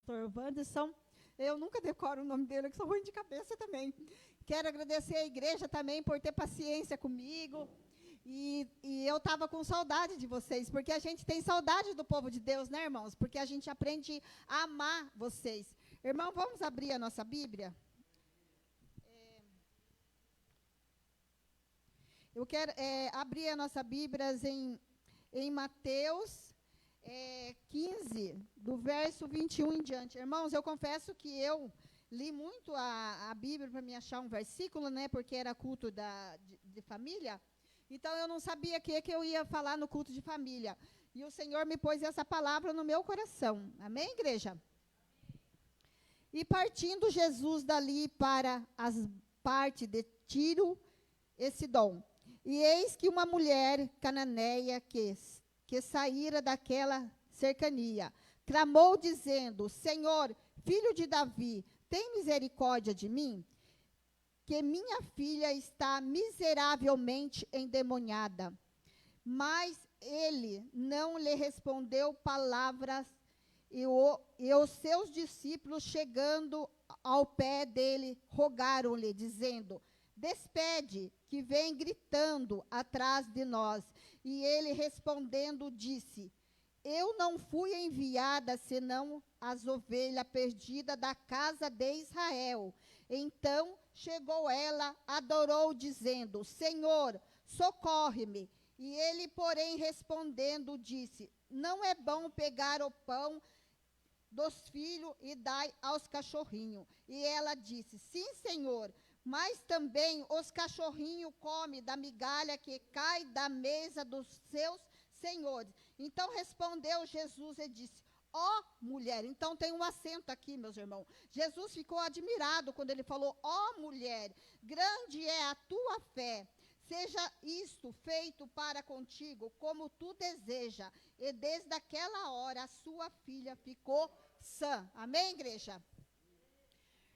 pastor Wanderson. Eu nunca decoro o nome dele, que sou ruim de cabeça também. Quero agradecer à igreja também por ter paciência comigo. E eu estava com saudade de vocês, porque a gente tem saudade do povo de Deus, né, irmãos? Porque a gente aprende a amar vocês. Irmão, vamos abrir a nossa Bíblia? Eu quero abrir a nossa Bíblia em Mateus 15, do verso 21 em diante. Irmãos, eu confesso que eu li muito a Bíblia para me achar um versículo, né? Porque era culto de família. Então, eu não sabia o que eu ia falar no culto de família. E o Senhor me pôs essa palavra no meu coração. Amém, igreja? E partindo Jesus dali para as partes de Tiro e Sidom. E eis que uma mulher cananeia que saíra daquela cercania, clamou dizendo: Senhor, filho de Davi, tem misericórdia de mim? Que minha filha está miseravelmente endemoniada. Mas ele não lhe respondeu palavras, e os seus discípulos, chegando ao pé dele, rogaram-lhe, dizendo: Despede, que vem gritando atrás de nós. E ele respondendo disse: Eu não fui enviada senão as ovelhas perdidas da casa de Israel. Então chegou ela, adorou, dizendo: Senhor, socorre-me. E ele, porém, respondendo, disse: Não é bom pegar o pão dos filhos e dar aos cachorrinhos. E ela disse: Sim, Senhor, mas também os cachorrinhos comem da migalha que cai da mesa dos seus senhores. Então respondeu Jesus e disse: Ó mulher. Então tem um acento aqui, meus irmãos. Jesus ficou admirado quando ele falou: Ó mulher, grande é a tua fé. Seja isto feito para contigo como tu deseja. E desde aquela hora a sua filha ficou sã. Amém, igreja?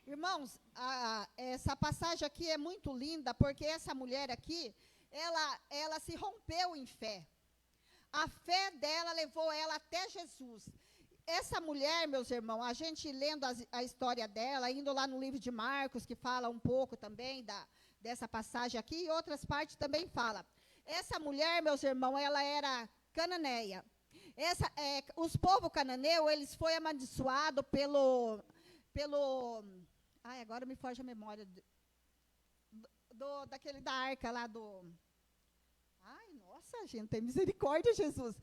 Irmãos, essa passagem aqui é muito linda, porque essa mulher aqui, ela se rompeu em fé. A fé dela levou ela até Jesus. Essa mulher, meus irmãos, a gente lendo a história dela, indo lá no livro de Marcos, que fala um pouco também dessa passagem aqui, e outras partes também fala. Essa mulher, meus irmãos, ela era cananeia. Os povos cananeus, eles foram amaldiçoados pelo agora me foge a memória da arca lá do... Ai, nossa, gente, tem misericórdia, Jesus.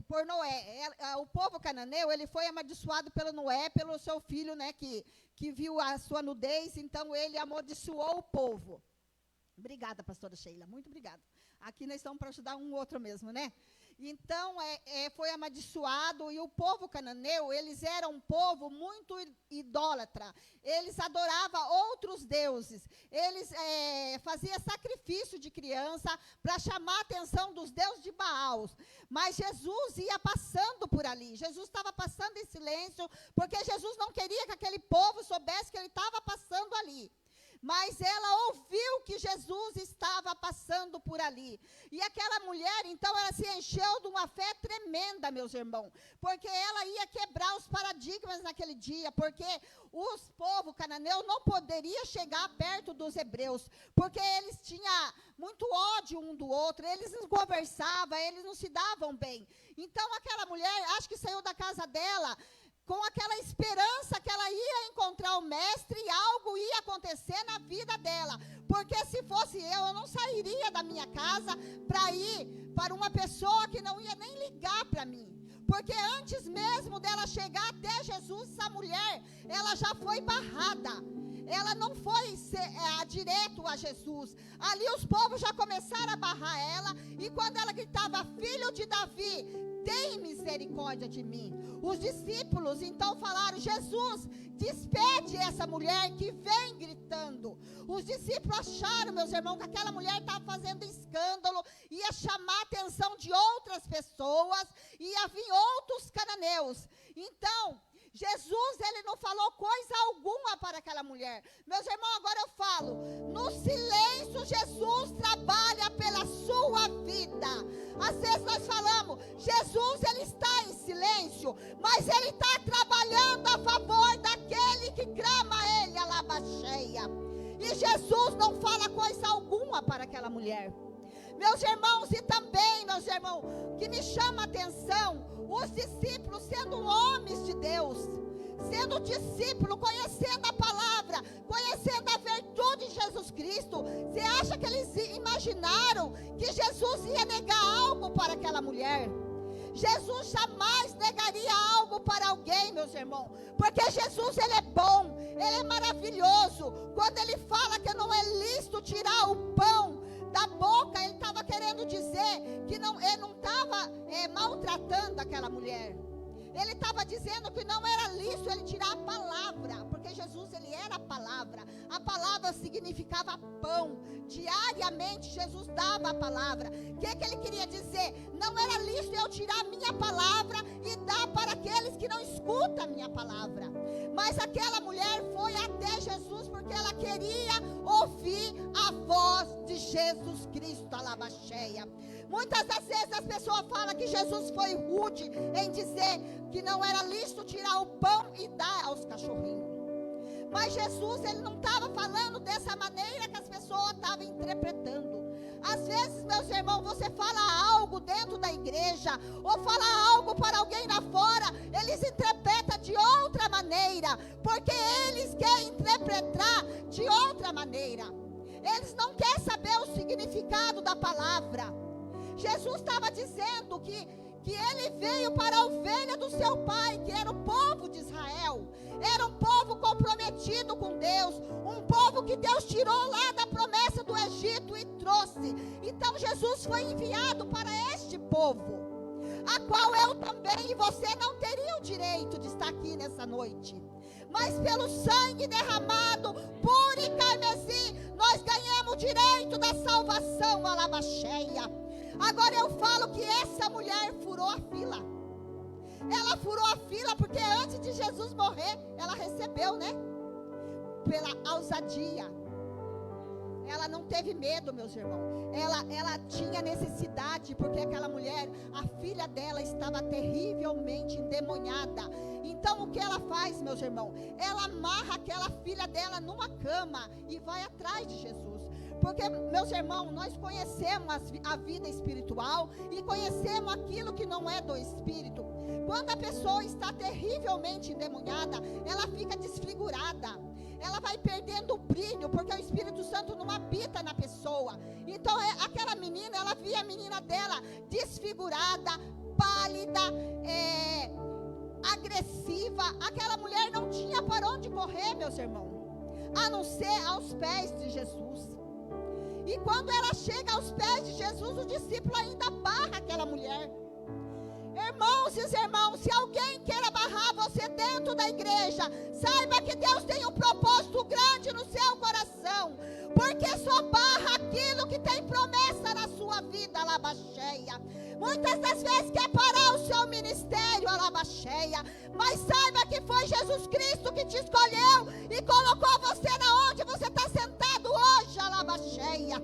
Por Noé. O povo cananeu, ele foi amaldiçoado pelo Noé, pelo seu filho, né, que viu a sua nudez, então ele amaldiçoou o povo. Obrigada, pastora Sheila, muito obrigada. Aqui nós estamos para ajudar um outro mesmo, né? Então, foi amaldiçoado, e o povo cananeu, eles eram um povo muito idólatra. Eles adoravam outros deuses. Eles faziam sacrifício de criança para chamar a atenção dos deuses de Baal. Mas Jesus ia passando por ali. Jesus estava passando em silêncio, porque Jesus não queria que aquele povo soubesse que ele estava passando ali. Mas ela ouviu que Jesus estava passando por ali. E aquela mulher, então, ela se encheu de uma fé tremenda, meus irmãos. Porque ela ia quebrar os paradigmas naquele dia. Porque os povos cananeus não poderiam chegar perto dos hebreus. Porque eles tinham muito ódio um do outro. Eles não conversavam, eles não se davam bem. Então, aquela mulher, acho que saiu da casa dela com aquela esperança que ela ia encontrar o mestre e algo ia acontecer na vida dela. Porque se fosse eu não sairia da minha casa para ir para uma pessoa que não ia nem ligar para mim. Porque antes mesmo dela chegar até Jesus, essa mulher, ela já foi barrada. Ela não foi direto a Jesus. Ali os povos já começaram a barrar ela. E quando ela gritava: Filho de Davi, tem misericórdia de mim. Os discípulos então falaram: Jesus, despede essa mulher que vem gritando. Os discípulos acharam, meus irmãos, que aquela mulher estava fazendo escândalo, ia chamar a atenção de outras pessoas, ia vir outros cananeus. Então, Jesus, ele não falou coisa alguma para aquela mulher. Meus irmãos, agora eu falo, no silêncio Jesus trabalha pela sua vida. Às vezes nós falamos, Jesus, ele está em silêncio, mas ele está trabalhando a Jesus não fala coisa alguma para aquela mulher. Meus irmãos, e também, meus irmãos, que me chama a atenção, os discípulos sendo homens de Deus, sendo discípulo, conhecendo a palavra, conhecendo a virtude de Jesus Cristo. Você acha que eles imaginaram que Jesus ia negar algo para aquela mulher? Jesus jamais negaria algo para alguém, meus irmãos, porque Jesus, ele é bom, ele é maravilhoso. Quando ele fala que não é lícito tirar o pão da boca, ele estava querendo dizer que ele não estava maltratando aquela mulher. Ele estava dizendo que não era lícito ele tirar a palavra, porque Jesus, ele era a palavra. A palavra significava pão. Diariamente Jesus dava a palavra. O que ele queria dizer? Não era lícito eu tirar a minha palavra e dar para aqueles que não escutam a minha palavra. Mas aquela mulher foi até Jesus porque ela queria ouvir a voz de Jesus Cristo, alabaxeia. Muitas das vezes as pessoas falam que Jesus foi rude em dizer que não era lícito tirar o pão e dar aos cachorrinhos. Mas Jesus, ele não estava falando dessa maneira que as pessoas estavam interpretando. Às vezes, meus irmãos, você fala algo dentro da igreja, ou fala algo para alguém lá fora, eles interpretam de outra maneira, porque eles querem interpretar de outra maneira. Eles não querem saber o significado da palavra. Jesus estava dizendo que ele veio para a ovelha do seu pai, que era o povo de Israel. Era um povo comprometido com Deus, um povo que Deus tirou lá da promessa do Egito e trouxe. Então Jesus foi enviado para este povo, a qual eu também e você não teria o direito de estar aqui nessa noite. Mas pelo sangue derramado, puro e carmesim, nós ganhamos o direito da salvação, alabaxeia. Agora eu falo que essa mulher furou a fila. Ela furou a fila porque antes de Jesus morrer, ela recebeu, né? Pela ousadia. Ela não teve medo, meus irmãos. Ela tinha necessidade, porque aquela mulher, a filha dela estava terrivelmente endemoniada. Então o que ela faz, meus irmãos? Ela amarra aquela filha dela numa cama e vai atrás de Jesus. Porque, meus irmãos, nós conhecemos a vida espiritual e conhecemos aquilo que não é do espírito. Quando a pessoa está terrivelmente endemoniada, ela fica desfigurada. Ela vai perdendo o brilho, porque o Espírito Santo não habita na pessoa. Então, aquela menina, ela via a menina dela desfigurada, pálida, agressiva. Aquela mulher não tinha para onde correr, meus irmãos, a não ser aos pés de Jesus. E quando ela chega aos pés de Jesus, o discípulo ainda barra aquela mulher. Irmãos e irmãos, se alguém queira barrar você dentro da igreja, saiba que Deus tem um propósito grande no seu coração, porque só barra aquilo que tem promessa na sua vida, alabaxeia. Muitas das vezes quer parar o seu ministério, alabaxeia, mas saiba que foi Jesus Cristo que te escolheu e colocou você na onde você está sentado hoje, alabaxeia.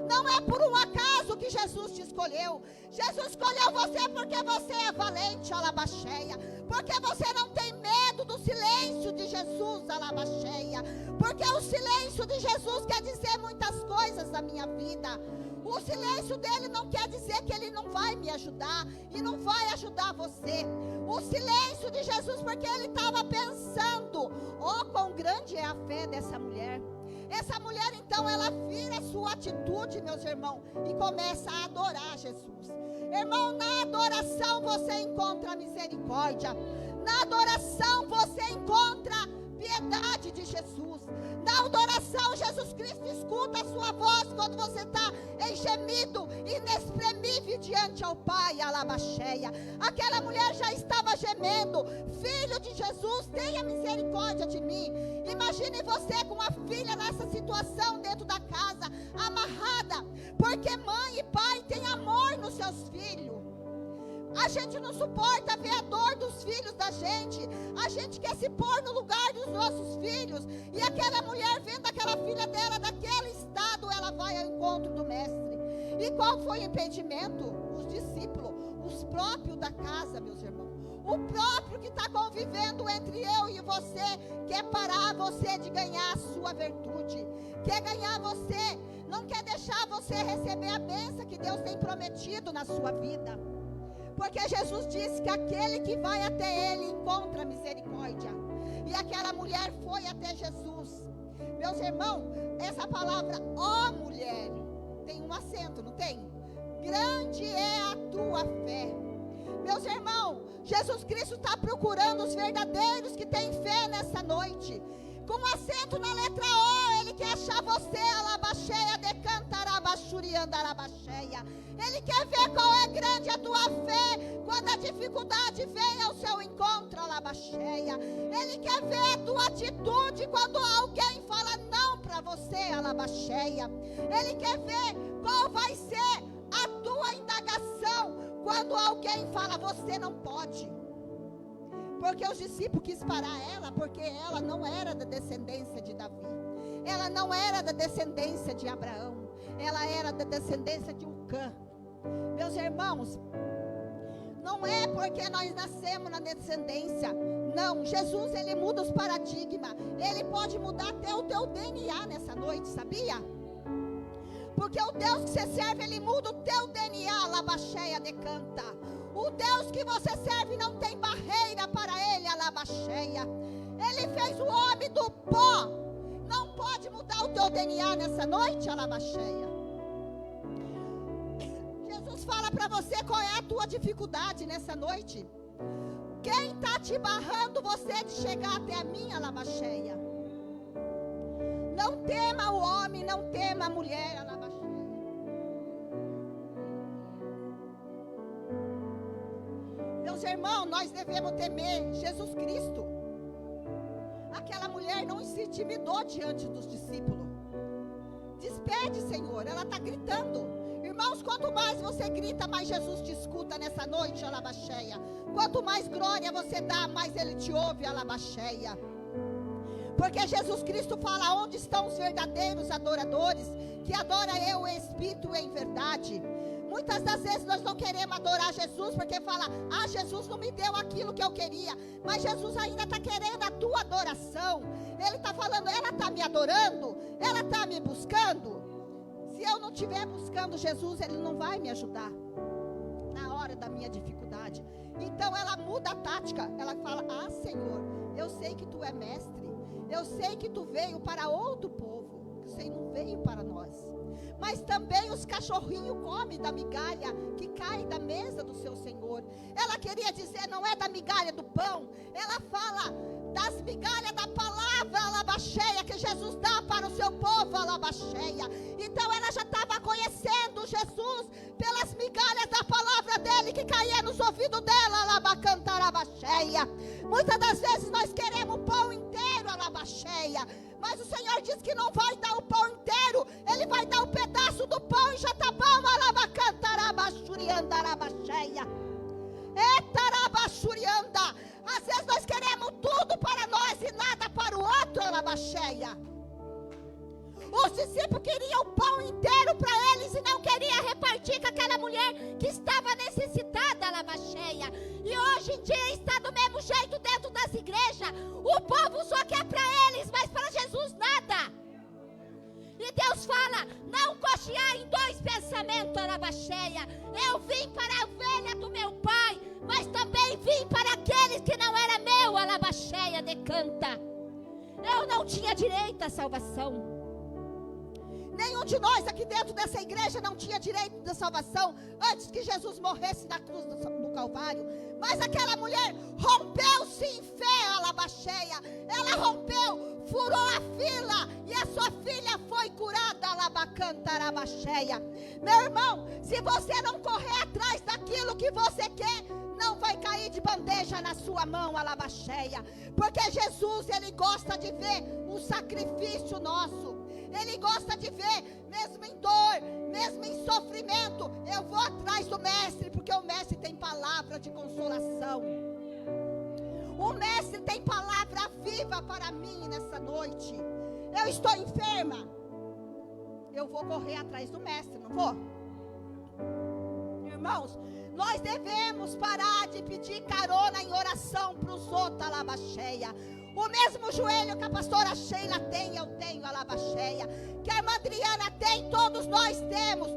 Não é por um acaso que Jesus te escolheu. Jesus escolheu você porque você é valente, alabaxeia. Porque você não tem medo do silêncio de Jesus, alabaxeia. Porque o silêncio de Jesus quer dizer muitas coisas na minha vida. O silêncio dele não quer dizer que ele não vai me ajudar e não vai ajudar você. O silêncio de Jesus, porque ele estava pensando: oh, quão grande é a fé dessa mulher. Essa mulher, então, ela vira sua atitude, meus irmãos, e começa a adorar Jesus. Irmão, na adoração você encontra misericórdia. Na adoração você encontra piedade de Jesus. Na adoração, Jesus Cristo escuta a sua voz quando você está em gemido inexprimível diante ao Pai, alabaxeia. Aquela mulher já estava gemendo: filho de Jesus, tenha misericórdia de mim. Imagine você com uma filha nessa situação dentro da casa, amarrada, porque mãe e pai têm amor nos seus filhos. A gente não suporta ver a dor dos filhos da gente. A gente quer se pôr no lugar dos nossos filhos. E aquela mulher, vendo aquela filha dela daquele estado, ela vai ao encontro do mestre. E qual foi o impedimento? Os discípulos, os próprios da casa, meus irmãos. O próprio que está convivendo entre eu e você, quer parar você de ganhar a sua virtude, quer ganhar você, não quer deixar você receber a bênção que Deus tem prometido na sua vida. Porque Jesus disse que aquele que vai até Ele encontra misericórdia. E aquela mulher foi até Jesus. Meus irmãos, essa palavra, ó mulher, tem um acento, não tem? Grande é a tua fé. Meus irmãos, Jesus Cristo está procurando os verdadeiros que têm fé nessa noite. Com acento na letra O, Ele quer achar você, alabaxeia, decantarabachurianda, arabaxeia. Ele quer ver qual é grande a tua fé quando a dificuldade vem ao seu encontro, alabaxeia. Ele quer ver a tua atitude quando alguém fala não para você, alabaxeia. Ele quer ver qual vai ser a tua indagação quando alguém fala você não pode. Porque os discípulos quis parar ela, porque ela não era da descendência de Davi. Ela não era da descendência de Abraão. Ela era da descendência de Ucã. Meus irmãos, não é porque nós nascemos na descendência. Não, Jesus, Ele muda os paradigmas. Ele pode mudar até o teu DNA nessa noite, sabia? Porque o Deus que você serve, Ele muda o teu DNA, labaxeia decanta. O Deus que você serve não tem barreira para Ele, alabaxeia. Ele fez o homem do pó. Não pode mudar o teu DNA nessa noite, alabaxeia. Jesus fala para você qual é a tua dificuldade nessa noite. Quem está te barrando você de chegar até a minha, alabaxeia? Não tema o homem, não tema a mulher, alabaxeia. Meus irmãos, nós devemos temer Jesus Cristo. Aquela mulher não se intimidou diante dos discípulos. Despede, Senhor, ela está gritando. Irmãos, quanto mais você grita, mais Jesus te escuta nessa noite, alabaxeia. Quanto mais glória você dá, mais Ele te ouve, alabaxeia. Porque Jesus Cristo fala, onde estão os verdadeiros adoradores, que adora eu em espírito e em verdade. Muitas das vezes nós não queremos adorar Jesus, porque fala, Jesus não me deu aquilo que eu queria. Mas Jesus ainda está querendo a tua adoração. Ele está falando, ela está me adorando, ela está me buscando. Se eu não estiver buscando Jesus, Ele não vai me ajudar na hora da minha dificuldade. Então ela muda a tática. Ela fala, Senhor, eu sei que Tu é mestre. Eu sei que Tu veio para outro povo. Você não veio para nós. Mas também os cachorrinhos comem da migalha que cai da mesa do seu Senhor. Ela queria dizer, não é da migalha do pão. Ela fala das migalhas da palavra, alabaxeia, que Jesus dá para o seu povo, alabaxeia. Então ela já estava conhecendo Jesus pelas migalhas da palavra dele que caía nos ouvidos dela, alabacantarabasheia. Muitas das vezes nós queremos o pão inteiro, alabaxeia. Mas o Senhor diz que não vai dar o pão inteiro. Ele vai dar um pedaço do pão e já está bom. Alabacantarabachuriandarabaxeia. Etarabachurianda. Às vezes nós queremos tudo para nós e nada para o outro, alabaxeia. Os discípulos queriam o pão inteiro para eles e não queriam repartir com aquela mulher que estava necessitada, alabaxeia. E hoje em dia está do mesmo jeito dentro das igrejas. O povo só quer para eles, mas para Jesus nada. E Deus fala, não cochear em dois pensamentos, alabaxeia. Eu vim para a ovelha do meu pai, mas também vim para aqueles que não era meu, alabaxeia, decanta. Eu não tinha direito à salvação. Nenhum de nós aqui dentro dessa igreja não tinha direito da salvação antes que Jesus morresse na cruz do Calvário. Mas aquela mulher rompeu-se em fé, alabaxeia. Ela rompeu, furou a fila e a sua filha foi curada, alabacantarabasheia. Meu irmão, se você não correr atrás daquilo que você quer, não vai cair de bandeja na sua mão, alabaxeia. Porque Jesus, Ele gosta de ver um sacrifício nosso. Ele gosta de ver, mesmo em dor, mesmo em sofrimento, eu vou atrás do mestre, porque o mestre tem palavra de consolação. O mestre tem palavra viva para mim nessa noite. Eu estou enferma, eu vou correr atrás do mestre, não vou? Irmãos, nós devemos parar de pedir carona em oração para os outros, alabaxeia. O mesmo joelho que a pastora Sheila tem, eu tenho, alabaxeia. Que a irmã Adriana tem, todos nós temos.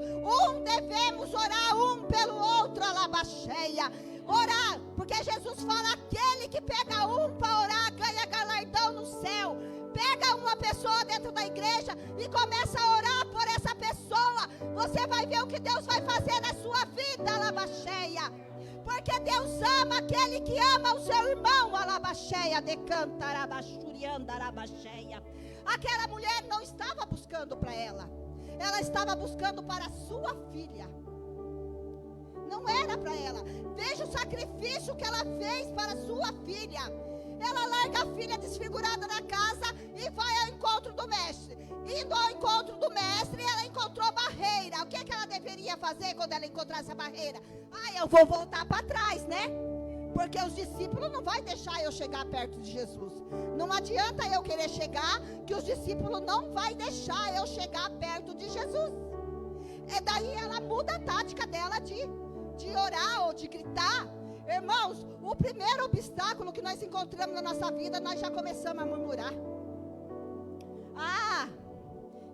Devemos orar um pelo outro, alabaxeia. Orar, porque Jesus fala, aquele que pega para orar, ganha galardão no céu. Pega uma pessoa dentro da igreja e começa a orar por essa pessoa. Você vai ver o que Deus vai fazer na sua vida, alabaxeia. Porque Deus ama aquele que ama o seu irmão, alabaxeia, decanta, arabaxurianda, arabaxeia. Aquela mulher não estava buscando para ela. Ela estava buscando para a sua filha. Não era para ela. Veja o sacrifício que ela fez para a sua filha. Ela larga a filha desfigurada na casa e vai ao encontro do mestre. Indo ao encontro do mestre, ela encontrou barreira. O que ela deveria fazer quando ela encontrasse a barreira? Eu vou voltar para trás, né? Porque os discípulos não vão deixar eu chegar perto de Jesus. Não adianta eu querer chegar, que os discípulos não vão deixar eu chegar perto de Jesus. E daí ela muda a tática dela de orar ou de gritar. Irmãos, o primeiro obstáculo que nós encontramos na nossa vida, nós já começamos a murmurar.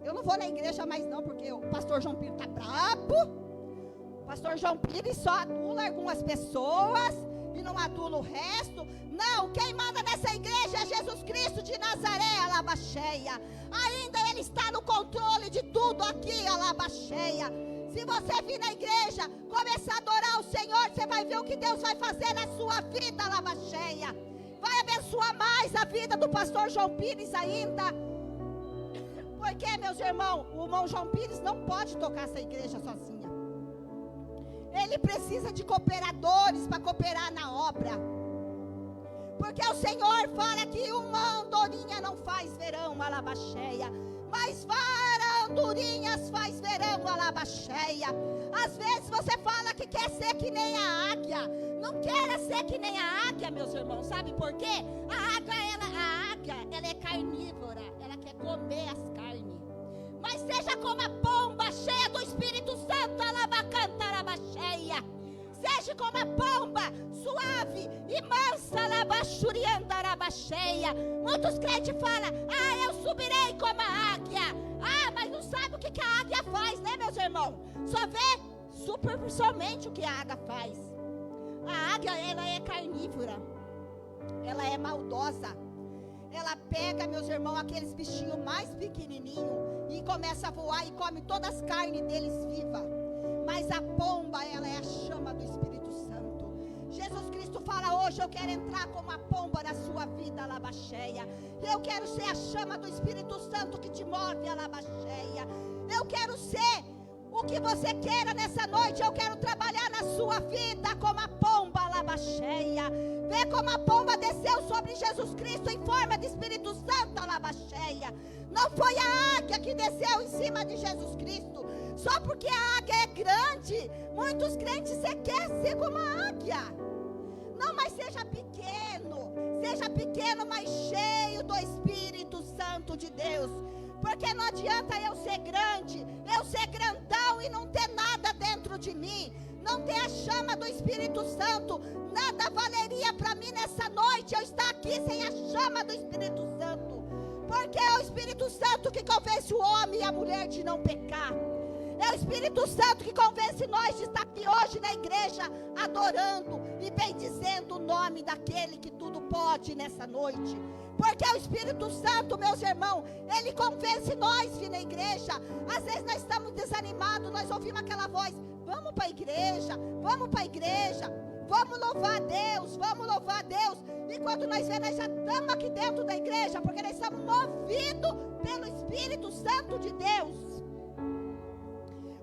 Eu não vou na igreja mais não, porque o pastor João Pires está brabo. O pastor João Pires só adula algumas pessoas e não adula o resto. Não, quem manda nessa igreja é Jesus Cristo de Nazaré, alabaxeia. Ainda Ele está no controle de tudo aqui, alabaxeia. Se você vir na igreja, começar a adorar o Senhor, você vai ver o que Deus vai fazer na sua vida, alabaxeia. Vai abençoar mais a vida do pastor João Pires ainda. Porque, meus irmãos, o irmão João Pires não pode tocar essa igreja sozinha. Ele precisa de cooperadores para cooperar na obra. Porque o Senhor fala que uma andorinha não faz verão, alabaxeia. Mas andorinhas faz verão, alabaxeia. Às vezes você fala que quer ser que nem a águia. Não quer ser que nem a águia, meus irmãos. Sabe por quê? A águia, ela é carnívora. Ela quer comer as carnes. Mas seja como a pomba cheia do Espírito Santo, alabacanta, alabaxeia. Seja como a pomba, suave e mansa, alabaxurianda, alabaxeia. Muitos crentes falam, eu subirei como a águia. Mas não sabe o que a águia faz, né, meus irmãos? Só vê superficialmente o que a águia faz. A águia, ela é carnívora. Ela é maldosa. Ela pega, meus irmãos, aqueles bichinhos mais pequenininhos e começa a voar e come todas as carnes deles vivas. Mas a pomba, ela é a chama do Espírito Santo. Jesus Cristo fala hoje, eu quero entrar como a pomba na sua vida, alabaxeia. Eu quero ser a chama do Espírito Santo que te move, alabaxeia. Eu quero ser o que você queira nessa noite. Eu quero trabalhar na sua vida como a pomba, alabaxeia. Vê como a pomba desceu sobre Jesus Cristo em forma de Espírito Santo, alabaxeia. Não foi a águia que desceu em cima de Jesus Cristo. Só porque a águia é grande, muitos crentes você quer ser como a águia. Não, mas seja pequeno, mas cheio do Espírito Santo de Deus. Porque não adianta eu ser grande, eu ser grandão e não ter nada dentro de mim. Não ter a chama do Espírito Santo. Nada valeria para mim nessa noite eu estar aqui sem a chama do Espírito Santo. Porque é o Espírito Santo que convence o homem e a mulher de não pecar. É o Espírito Santo que convence nós de estar aqui hoje na igreja, adorando e bendizendo o nome daquele que tudo pode nessa noite. Porque é o Espírito Santo, meus irmãos, ele convence nós vir na igreja. Às vezes nós estamos desanimados, nós ouvimos aquela voz, vamos para a igreja, vamos louvar a Deus, E quando nós vemos, nós já estamos aqui dentro da igreja, porque nós estamos movidos pelo Espírito Santo de Deus.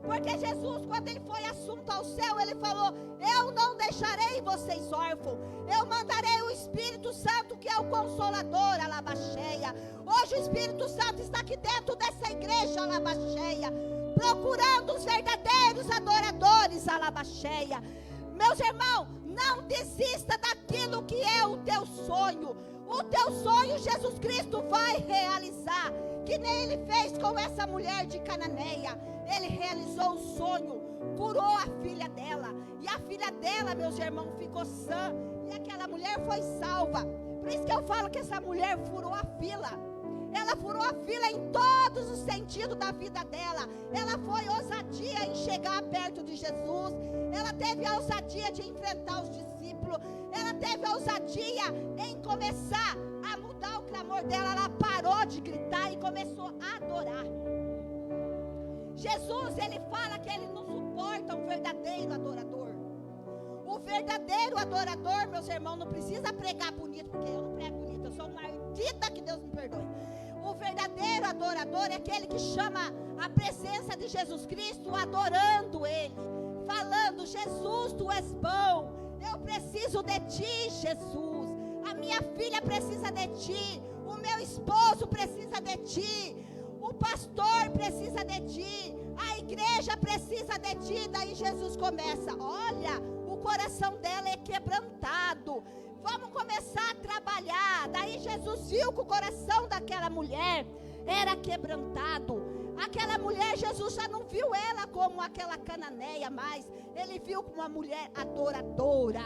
Porque Jesus, quando ele foi assunto ao céu, ele falou, eu não deixarei vocês órfãos, eu mandarei o Espírito Santo, que é o Consolador, alabaxeia. Hoje o Espírito Santo está aqui dentro dessa igreja, alabaxeia, procurando os verdadeiros adoradores, alabaxeia. Meus irmãos, não desista daquilo que é o teu sonho. O teu sonho Jesus Cristo vai realizar, que nem ele fez com essa mulher de Cananeia. Ele realizou o sonho, curou a filha dela, e a filha dela, meus irmãos, ficou sã, e aquela mulher foi salva. Por isso que eu falo que essa mulher furou a fila. Ela furou a fila em todos os sentidos da vida dela. Ela foi ousadia em chegar perto de Jesus. Ela teve a ousadia de enfrentar os discípulos. Ela teve a ousadia em começar a mudar o clamor dela. Ela parou de gritar e começou a adorar. Jesus, ele fala que ele não suporta um verdadeiro adorador. O verdadeiro adorador, meus irmãos, não precisa pregar bonito, porque eu não prego bonito, eu sou uma ardida, que Deus me perdoe. O verdadeiro adorador é aquele que chama a presença de Jesus Cristo, adorando Ele, falando: Jesus, Tu és bom, eu preciso de Ti, Jesus, a minha filha precisa de Ti, o meu esposo precisa de Ti, o pastor precisa de Ti, a igreja precisa de Ti. Daí Jesus começa: olha, o coração dela é quebrantado, vamos começar a trabalhar. Daí Jesus viu que o coração daquela mulher era quebrantado. Aquela mulher, Jesus já não viu ela como aquela cananeia mais, ele viu como uma mulher adoradora.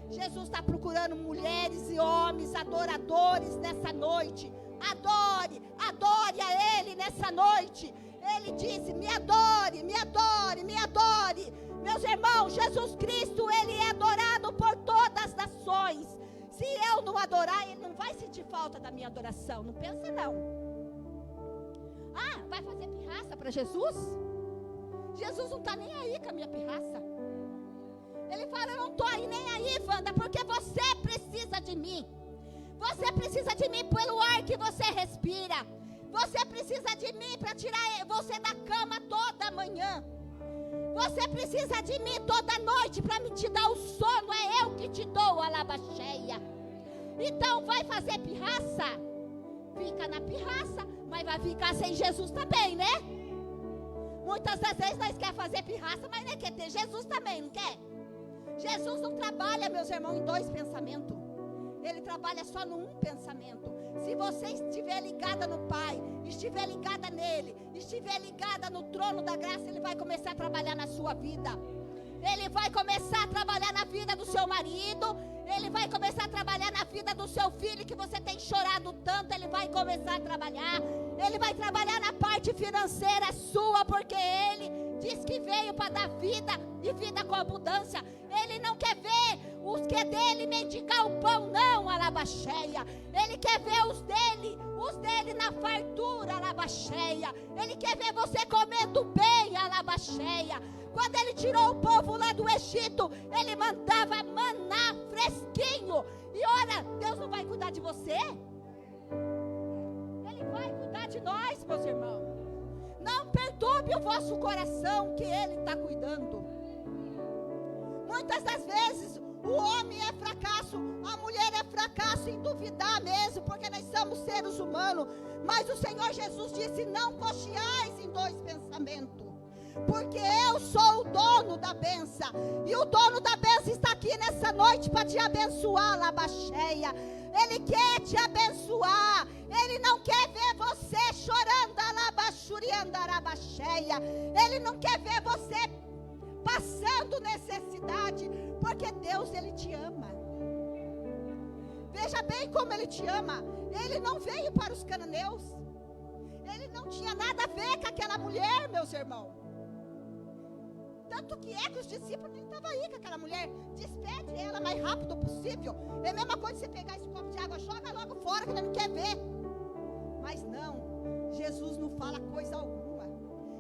Jesus está procurando mulheres e homens adoradores nessa noite. Adore, adore a Ele nessa noite. Ele disse: me adore, me adore, me adore. Meus irmãos, Jesus Cristo, Ele é adorado por todas as nações. Se eu não adorar, Ele não vai sentir falta da minha adoração. Não pensa não. Ah, vai fazer pirraça para Jesus? Jesus não está nem aí com a minha pirraça. Ele fala: eu não estou aí nem aí, Wanda, porque você precisa de mim. Você precisa de mim pelo ar que você respira. Você precisa de mim para tirar você da cama toda manhã. Você precisa de mim toda noite para me te dar o sono. É eu que te dou a lava cheia. Então vai fazer pirraça? Fica na pirraça, mas vai ficar sem Jesus também, né? Muitas das vezes nós queremos fazer pirraça, mas não quer ter Jesus também, não quer? Jesus não trabalha, meus irmãos, em dois pensamentos. Ele trabalha só num pensamento. Se você estiver ligada no Pai, estiver ligada nele, estiver ligada no trono da graça, Ele vai começar a trabalhar na sua vida. Ele vai começar a trabalhar na vida do seu marido. Ele vai começar a trabalhar na vida do seu filho, que você tem chorado tanto. Ele vai começar a trabalhar. Ele vai trabalhar na parte financeira sua, porque Ele diz que veio para dar vida e vida com abundância. Ele não quer ver os que é dele mendigar o pão, não, a lava cheia. Ele quer ver os dele na fartura, a lava cheia. Ele quer ver você comendo bem, a lava cheia. Quando Ele tirou o povo lá do Egito, Ele mandava maná fresquinho. E olha, Deus não vai cuidar de você? Ele vai cuidar de nós, meus irmãos. Não perturbe o vosso coração, que Ele está cuidando. Muitas das vezes o homem é fracasso, a mulher é fracasso em duvidar mesmo, porque nós somos seres humanos. Mas o Senhor Jesus disse: não cocheais em dois pensamentos, porque eu sou o dono da bênção, e o dono da bênção está aqui nessa noite para te abençoar, Labaxeia. Ele quer te abençoar. Ele não quer ver você chorando, Alabaxurianda, Arabaxeia. Ele não quer ver você passando necessidade, porque Deus, Ele te ama. Veja bem como Ele te ama. Ele não veio para os cananeus. Ele não tinha nada a ver com aquela mulher, meus irmãos. Tanto que é que os discípulos nem estavam aí com aquela mulher. Despede ela o mais rápido possível. É a mesma coisa você pegar esse copo de água, joga logo fora, que ele não quer ver. Mas não, Jesus não fala coisa alguma.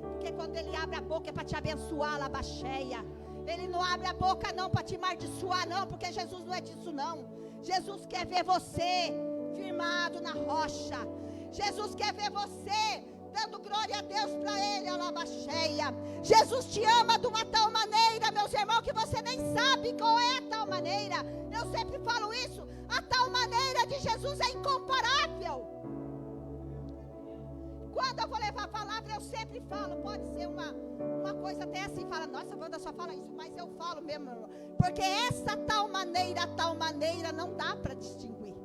Porque quando Ele abre a boca é para te abençoar, Labaxeia. Ele não abre a boca não para te amaldiçoar, não, porque Jesus não é disso não. Jesus quer ver você firmado na rocha. Jesus quer ver você dando glória a Deus para Ele, a Labaxeia. Jesus te ama de uma tal maneira, meus irmãos, que você nem sabe qual é a tal maneira. Eu sempre falo isso. A tal maneira de Jesus é incomparável. Quando eu vou levar a palavra, eu sempre falo. Pode ser uma coisa até assim, fala: nossa, a Wanda só fala isso. Mas eu falo mesmo, porque essa tal maneira não dá para distinguir.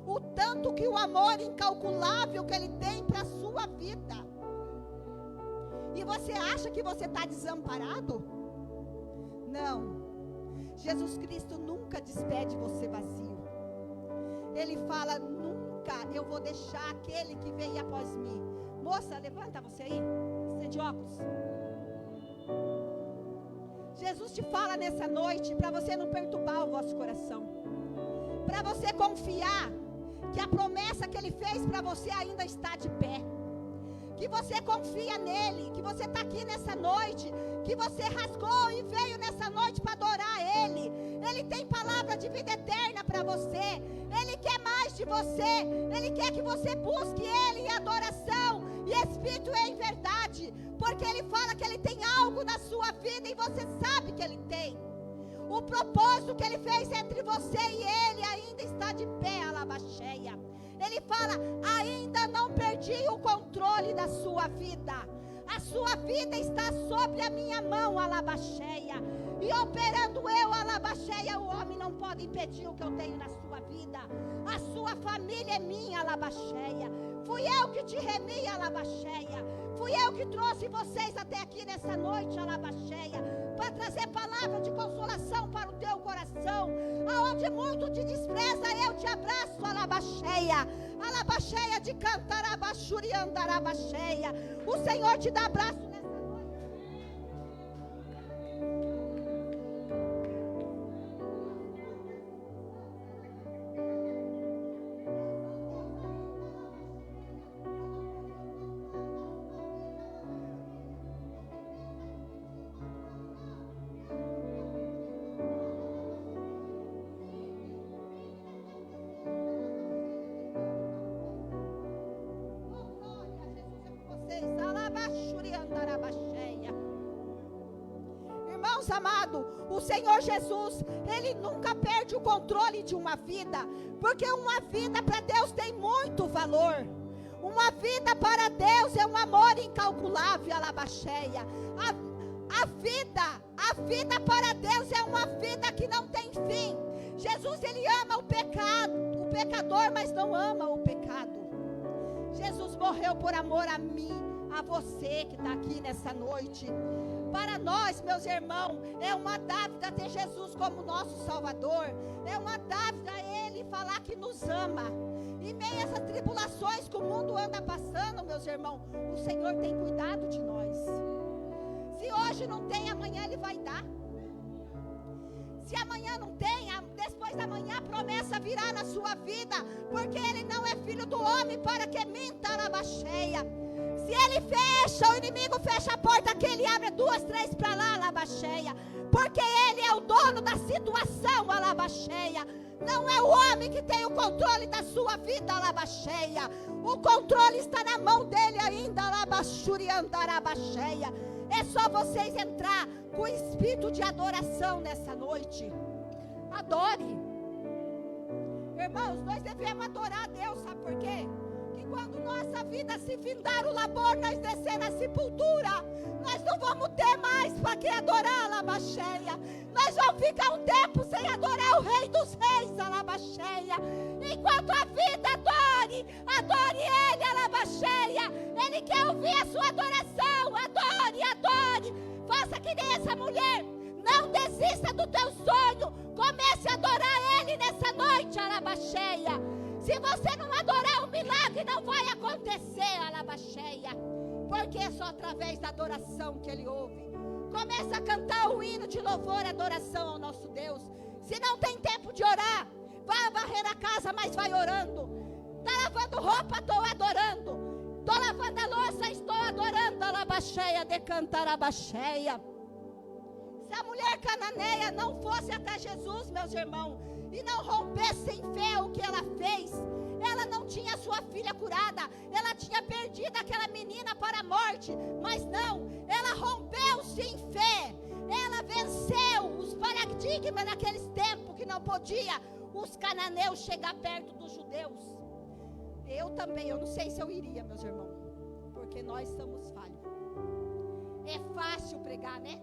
O tanto que o amor incalculável que Ele tem para a sua vida. E você acha que você está desamparado? Não. Jesus Cristo nunca despede você vazio. Ele fala: nunca eu vou deixar aquele que veio após mim. Moça, levanta você aí, você de óculos. Jesus te fala nessa noite para você não perturbar o vosso coração, para você confiar que a promessa que Ele fez para você ainda está de pé, que você confia nele, que você está aqui nessa noite, que você rasgou e veio nessa noite para adorar Ele. Ele tem palavra de vida eterna para você. Ele quer mais de você. Ele quer que você busque Ele em adoração e espírito em verdade, porque Ele fala que Ele tem algo na sua vida e você sabe que Ele tem. O propósito que Ele fez entre você e Ele ainda está de pé, alabaxeia. Ele fala: ainda não perdi o controle da sua vida. A sua vida está sobre a minha mão, alabaxeia. E operando eu, alabaxeia, o homem não pode impedir o que eu tenho na sua vida. A sua família é minha, alabaxeia. Fui eu que te remi, alabaxeia. Fui eu que trouxe vocês até aqui nessa noite, alabaxeia, para trazer palavra de consolação para o teu coração. Aonde muito te despreza, eu te abraço, alabaxeia. Alabaxeia de cantar, abaxuriandarabaxeia. O Senhor te dá abraço nessa noite. Irmãos amados, o Senhor Jesus, Ele nunca perde o controle de uma vida, porque uma vida para Deus tem muito valor. Uma vida para Deus é um amor incalculável, alabaxeia. A vida para Deus é uma vida que não tem fim. Jesus, Ele ama o pecador, mas não ama o pecado. Jesus morreu por amor a mim, a você que está aqui nessa noite. Para nós, meus irmãos, é uma dávida ter Jesus como nosso Salvador. É uma dávida Ele falar que nos ama. Em meio a essas tribulações que o mundo anda passando, meus irmãos, o Senhor tem cuidado de nós. Se hoje não tem, amanhã Ele vai dar. Se amanhã não tem, depois da manhã a promessa virá na sua vida, porque Ele não é filho do homem para que minta, alabaxeia. Se Ele fecha, o inimigo fecha a porta, que Ele abre 2, 3 para lá, alabaxeia. Porque Ele é o dono da situação, alabaxeia. Não é o homem que tem o controle da sua vida, alabaxeia. O controle está na mão dele ainda, alabaxuriandarabaxeia. É só vocês entrar com o espírito de adoração nessa noite. Adore. Irmãos, nós devemos adorar a Deus, sabe por quê? Que quando nossa vida se findar o labor, nós descer na sepultura, nós não vamos ter mais para que adorar, alabaxeia. Nós vamos ficar um tempo sem adorar o Rei dos Reis, alabaxeia. Enquanto a vida, adore Ele, alabaxeia. Ele quer ouvir a sua adoração, adore. Faça que nem essa mulher, não desista do teu sonho, comece a adorar Ele nessa noite, alabaxeia. Se você não adorar, o milagre não vai acontecer, alabaxeia, porque é só através da adoração que Ele ouve. Comece a cantar o hino de louvor e adoração ao nosso Deus. Se não tem tempo de orar, vá varrer a casa, mas vai orando. Está lavando roupa, estou adorando. Estou lavando a louça, estou adorando, alabaxeia, decantarabaxeia. Se a mulher cananeia não fosse até Jesus, meus irmãos, e não rompesse em fé o que ela fez, ela não tinha sua filha curada, ela tinha perdido aquela menina para a morte, mas não, ela rompeu-se em fé, ela venceu os paradigmas naqueles tempos que não podia os cananeus chegar perto dos judeus. Eu também, eu não sei se eu iria, meus irmãos, porque nós somos falhos. É fácil pregar, né?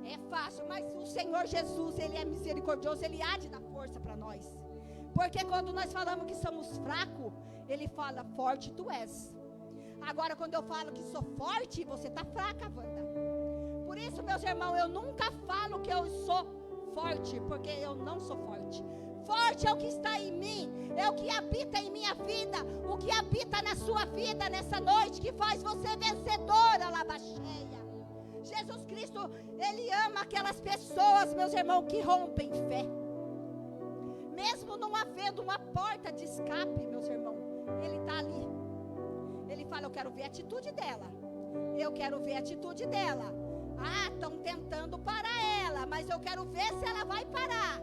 É fácil, mas o Senhor Jesus, Ele é misericordioso, Ele há de dar força para nós. Porque quando nós falamos que somos fracos, Ele fala, forte tu és. Agora quando eu falo que sou forte, você está fraca, Wanda. Por isso, meus irmãos, eu nunca falo que eu sou forte, porque eu não sou forte. Forte é o que está em mim, é o que habita em minha vida, o que habita na sua vida nessa noite, que faz você vencedora, Labaxeia. Jesus Cristo, Ele ama aquelas pessoas, meus irmãos, que rompem fé. Mesmo não havendo uma porta de escape, meus irmãos, Ele está ali. Ele fala, eu quero ver a atitude dela. Eu quero ver a atitude dela. Ah, estão tentando parar ela, mas eu quero ver se ela vai parar.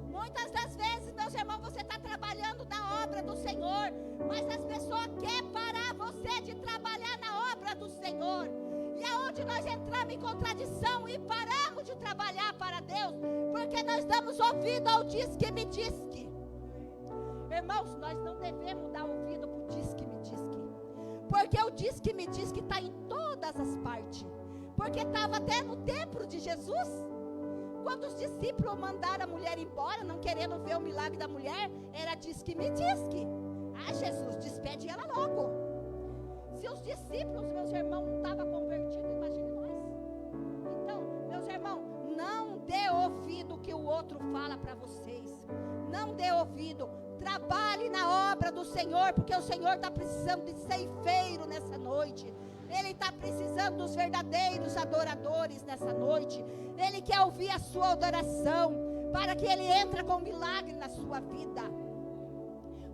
Muitas das vezes, meus irmãos, você está trabalhando na obra do Senhor, mas as pessoas querem parar você de trabalhar na obra do Senhor. E aonde nós entramos em contradição e paramos de trabalhar para Deus, porque nós damos ouvido ao diz-que-me diz-que. Irmãos, nós não devemos dar ouvido para o diz-que-me diz-que, porque o diz-que-me diz-que está em todas as partes, porque estava até no templo de Jesus. Quando os discípulos mandaram a mulher embora, não querendo ver o milagre da mulher, era diz-que-me diz-que. Ah, Jesus, despede ela logo. Se os discípulos, meus irmãos, não estavam convertidos, imagine nós. Então, meus irmãos, não dê ouvido o que o outro fala para vocês. Não dê ouvido. Trabalhe na obra do Senhor, porque o Senhor está precisando de ceifeiro nessa noite. Ele está precisando dos verdadeiros adoradores nessa noite. Ele quer ouvir a sua adoração, para que Ele entre com milagre na sua vida.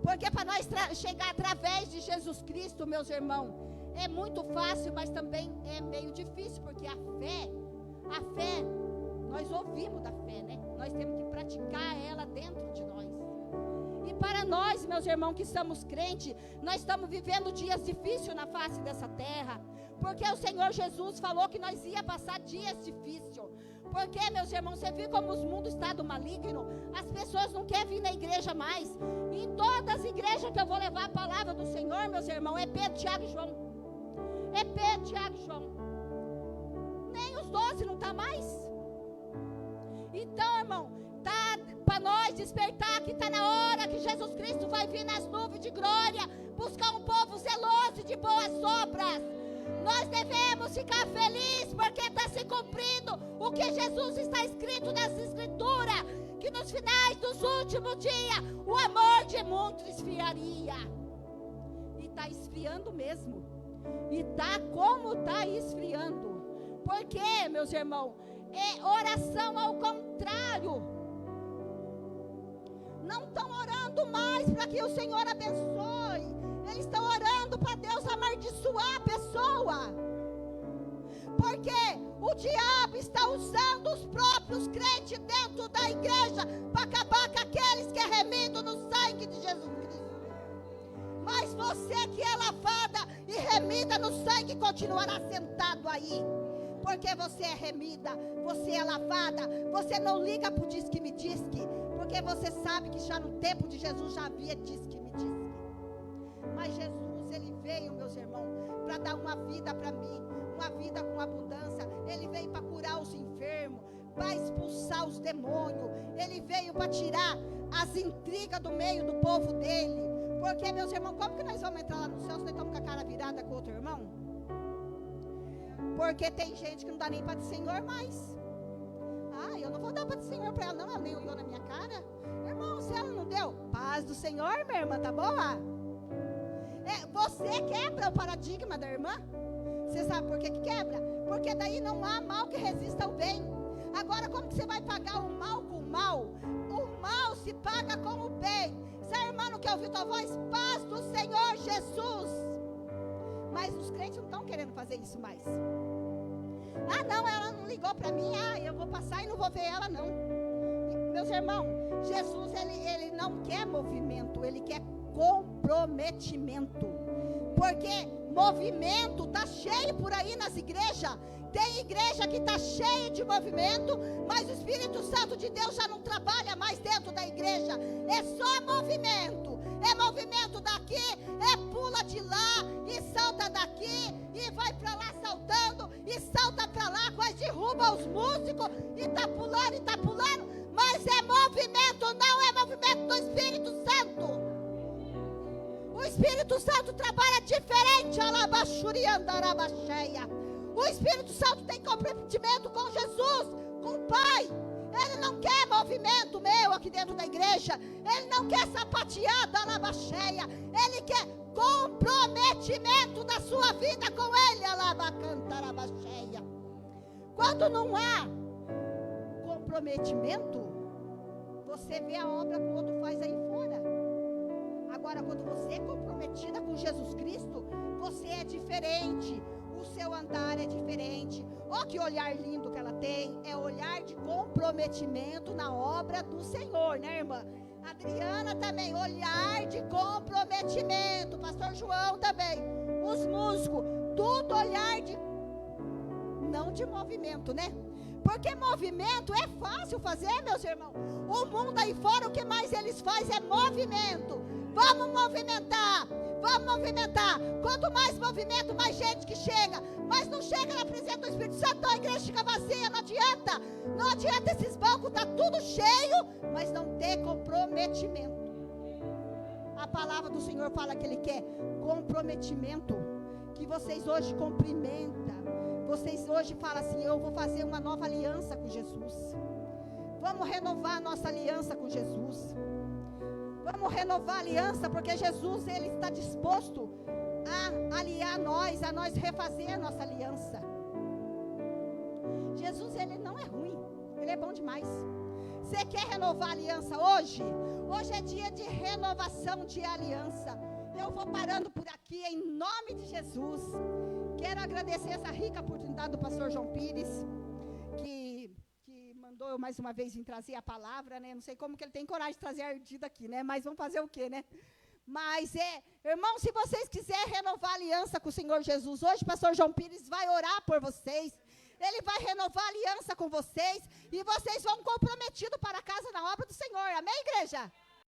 Porque para nós chegar através de Jesus Cristo, meus irmãos, é muito fácil, mas também é meio difícil, porque a fé, nós ouvimos da fé, né? Nós temos que praticar ela dentro de nós. E para nós, meus irmãos, que somos crentes, nós estamos vivendo dias difíceis na face dessa terra, porque o Senhor Jesus falou que nós ia passar dias difíceis. Porque, meus irmãos, você viu como o mundo está do maligno? As pessoas não querem vir na igreja mais. Em todas as igrejas que eu vou levar a palavra do Senhor, meus irmãos, é Pedro, Tiago e João. É Pedro, Tiago e João. Nem os 12 não está mais. Então, irmão, tá para nós despertar que está na hora que Jesus Cristo vai vir nas nuvens de glória, buscar um povo zeloso e de boas obras. Nós devemos ficar felizes, porque está se cumprindo o que Jesus está escrito nas Escrituras, que nos finais dos últimos dias, o amor de muitos esfriaria. E está esfriando mesmo. E está como está esfriando. Porque, meus irmãos, é oração ao contrário. Não estão orando mais para que o Senhor abençoe. Eles estão orando para Deus amaldiçoar a pessoa. Porque o diabo está usando os próprios crentes dentro da igreja para acabar com aqueles que é remido no sangue de Jesus Cristo. Mas você que é lavada e remida no sangue continuará sentado aí. Porque você é remida, você é lavada, você não liga para o diz-que-me diz-que, porque você sabe que já no tempo de Jesus já havia diz-que-me diz-que. Mas Jesus, Ele veio, meus irmãos, para dar uma vida para mim, uma vida com abundância. Ele veio para curar os enfermos, para expulsar os demônios. Ele veio para tirar as intrigas do meio do povo dele. Porque, meus irmãos, como que nós vamos entrar lá no céu se nós estamos com a cara virada com outro irmão? Porque tem gente que não dá nem para de Senhor mais. Ah, eu não vou dar para de Senhor para ela, não. Ela nem olhou na minha cara. Irmão, se ela não deu, paz do Senhor, minha irmã, tá boa? Você quebra o paradigma da irmã. Você sabe por que quebra? Porque daí não há mal que resista ao bem. Agora, como que você vai pagar o mal com o mal? O mal se paga com o bem. Se a irmã não quer ouvir tua voz, paz do Senhor Jesus. Mas os crentes não estão querendo fazer isso mais. Ah, não, ela não ligou para mim. Ah, eu vou passar e não vou ver ela, não. Meus irmãos, Jesus, ele não quer movimento, ele quer comprometimento. Porque movimento está cheio por aí nas igrejas. Tem igreja que está cheia de movimento, mas o Espírito Santo de Deus já não trabalha mais dentro da igreja. É só movimento. É movimento daqui, é pula de lá e salta daqui e vai para lá saltando e salta para lá, quase derruba os músicos e está pulando, mas é movimento, não é movimento do Espírito Santo. O Espírito Santo trabalha diferente, o Espírito Santo tem comprometimento com Jesus, com o Pai. Ele não quer movimento meu aqui dentro da igreja. Ele não quer sapateado, alabaxeia. Ele quer comprometimento da sua vida com Ele, alabacantarabasheia. Quando não há comprometimento, você vê a obra que o outro faz aí fora. Agora, quando você é comprometida com Jesus Cristo, você é diferente. O seu andar é diferente. Olha que olhar lindo que ela tem. É olhar de comprometimento na obra do Senhor, né, irmã? Adriana também, olhar de comprometimento. Pastor João também. Os músicos, tudo olhar de... não de movimento, né? Porque movimento é fácil fazer, meus irmãos. O mundo aí fora, o que mais eles fazem é movimento. Vamos movimentar. Vamos movimentar. Quanto mais movimento, mais gente que chega. Mas não chega na presença do Espírito Santo, a igreja fica vazia. Não adianta. Não adianta esses bancos, está tudo cheio, mas não ter comprometimento. A palavra do Senhor fala que Ele quer comprometimento. Que vocês hoje cumprimentam. Vocês hoje falam assim: eu vou fazer uma nova aliança com Jesus. Vamos renovar a nossa aliança com Jesus. Vamos renovar a aliança, porque Jesus, Ele está disposto a aliar nós, a nós refazer a nossa aliança. Jesus, Ele não é ruim, Ele é bom demais. Você quer renovar a aliança hoje? Hoje é dia de renovação de aliança. Eu vou parando por aqui, em nome de Jesus. Quero agradecer essa rica oportunidade do pastor João Pires, que mandou eu mais uma vez vir trazer a palavra, né? Não sei como que ele tem coragem de trazer ardido aqui, né? Mas vamos fazer o quê, né? Mas irmão, se vocês quiserem renovar a aliança com o Senhor Jesus, hoje o pastor João Pires vai orar por vocês. Ele vai renovar a aliança com vocês, e vocês vão comprometidos para a casa na obra do Senhor. Amém, igreja?